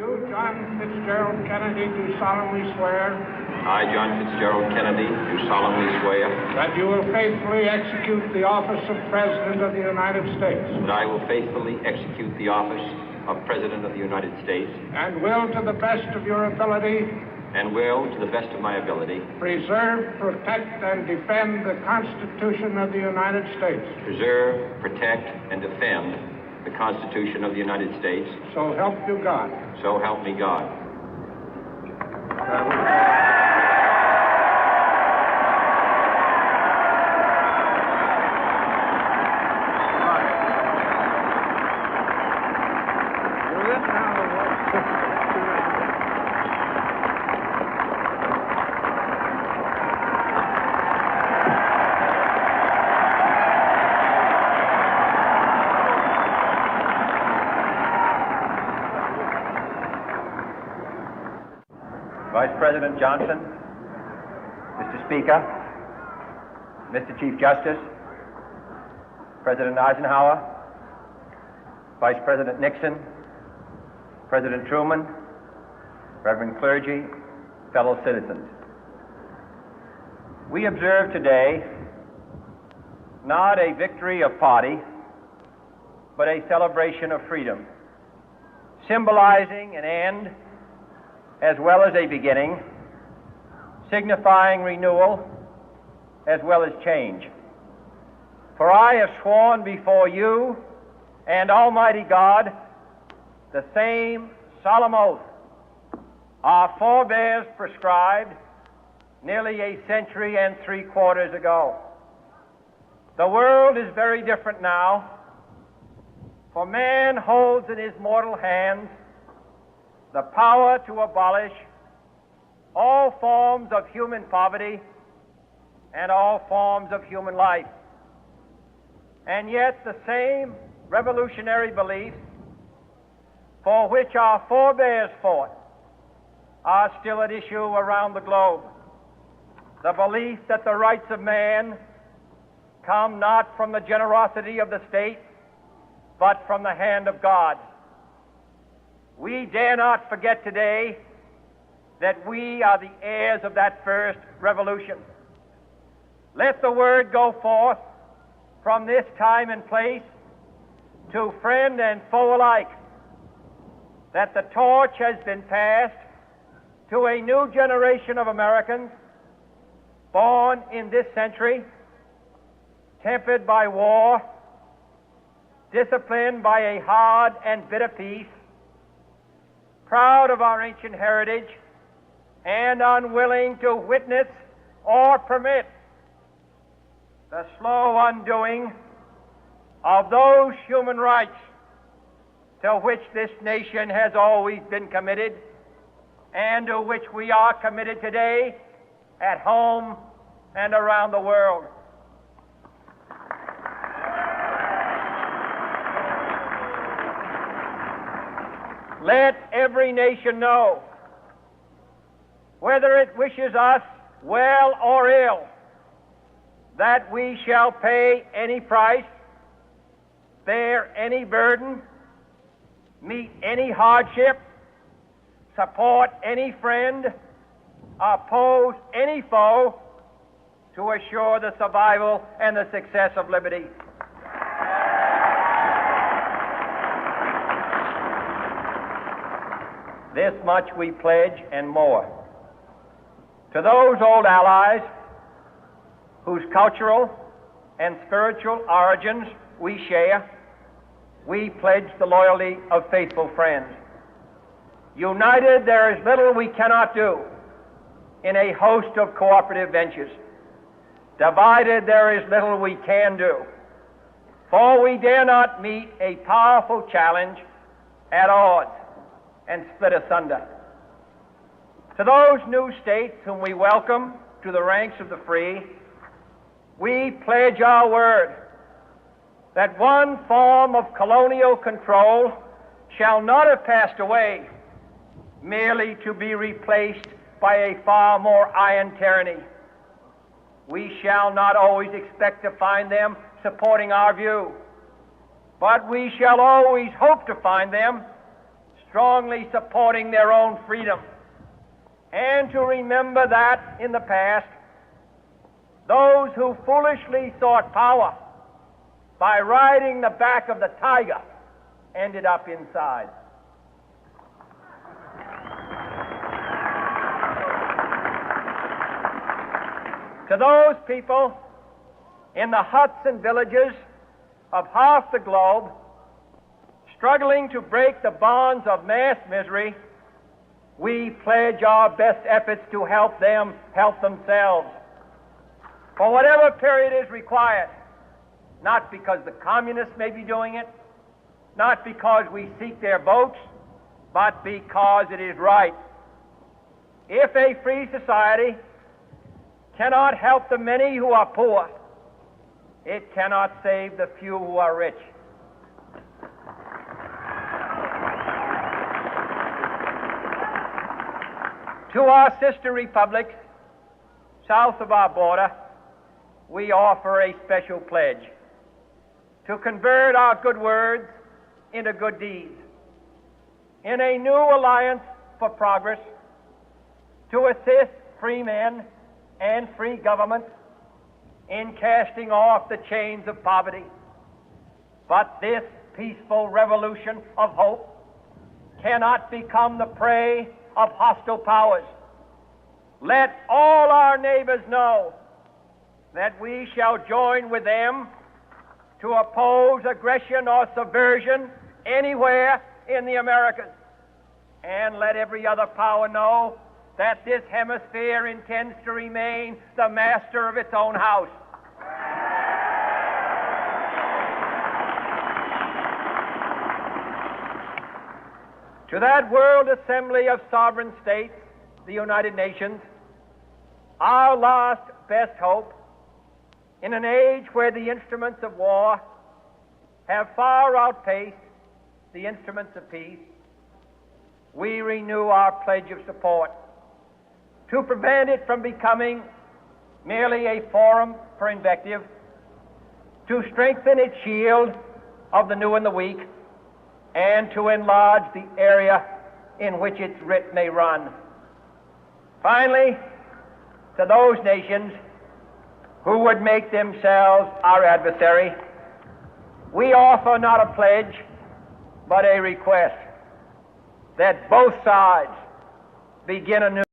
You, John Fitzgerald Kennedy, do solemnly swear. I, John Fitzgerald Kennedy, do solemnly swear. That you will faithfully execute the office of President of the United States. That I will faithfully execute the office of President of the United States. And will, to the best of your ability. And will, to the best of my ability. Preserve, protect, and defend the Constitution of the United States. Preserve, protect, and defend the Constitution of the United States. So help you God. So help me God. Vice President Johnson, Mr. Speaker, Mr. Chief Justice, President Eisenhower, Vice President Nixon, President Truman, Reverend clergy, fellow citizens. We observe today not a victory of party, but a celebration of freedom, symbolizing an end as well as a beginning, signifying renewal as well as change. For I have sworn before you and Almighty God the same solemn oath our forebears prescribed nearly a century and 3/4 ago. The world is very different now, for man holds in his mortal hands the power to abolish all forms of human poverty and all forms of human life. And yet the same revolutionary beliefs for which our forebears fought are still at issue around the globe. The belief that the rights of man come not from the generosity of the state, but from the hand of God. We dare not forget today that we are the heirs of that first revolution. Let the word go forth from this time and place to friend and foe alike that the torch has been passed to a new generation of Americans born in this century, tempered by war, disciplined by a hard and bitter peace, proud of our ancient heritage, and unwilling to witness or permit the slow undoing of those human rights to which this nation has always been committed and to which we are committed today at home and around the world. Let every nation know, whether it wishes us well or ill, that we shall pay any price, bear any burden, meet any hardship, support any friend, oppose any foe to assure the survival and the success of liberty. This much we pledge and more. To those old allies whose cultural and spiritual origins we share, we pledge the loyalty of faithful friends. United, there is little we cannot do in a host of cooperative ventures. Divided, there is little we can do, for we dare not meet a powerful challenge at odds and split asunder. To those new states whom we welcome to the ranks of the free, we pledge our word that one form of colonial control shall not have passed away merely to be replaced by a far more iron tyranny. We shall not always expect to find them supporting our view, but we shall always hope to find them strongly supporting their own freedom, and to remember that in the past, those who foolishly sought power by riding the back of the tiger ended up inside. To those people in the huts and villages of half the globe struggling to break the bonds of mass misery, we pledge our best efforts to help them help themselves for whatever period is required, not because the communists may be doing it, not because we seek their votes, but because it is right. If a free society cannot help the many who are poor, it cannot save the few who are rich. To our sister republics south of our border, we offer a special pledge to convert our good words into good deeds, in a new alliance for progress, to assist free men and free governments in casting off the chains of poverty. But this peaceful revolution of hope cannot become the prey of hostile powers. Let all our neighbors know that we shall join with them to oppose aggression or subversion anywhere in the Americas. And let every other power know that this hemisphere intends to remain the master of its own house. To that World Assembly of Sovereign States, the United Nations, our last best hope, in an age where the instruments of war have far outpaced the instruments of peace, we renew our pledge of support to prevent it from becoming merely a forum for invective, to strengthen its shield of the new and the weak, and to enlarge the area in which its writ may run. Finally, to those nations who would make themselves our adversary, we offer not a pledge, but a request that both sides begin anew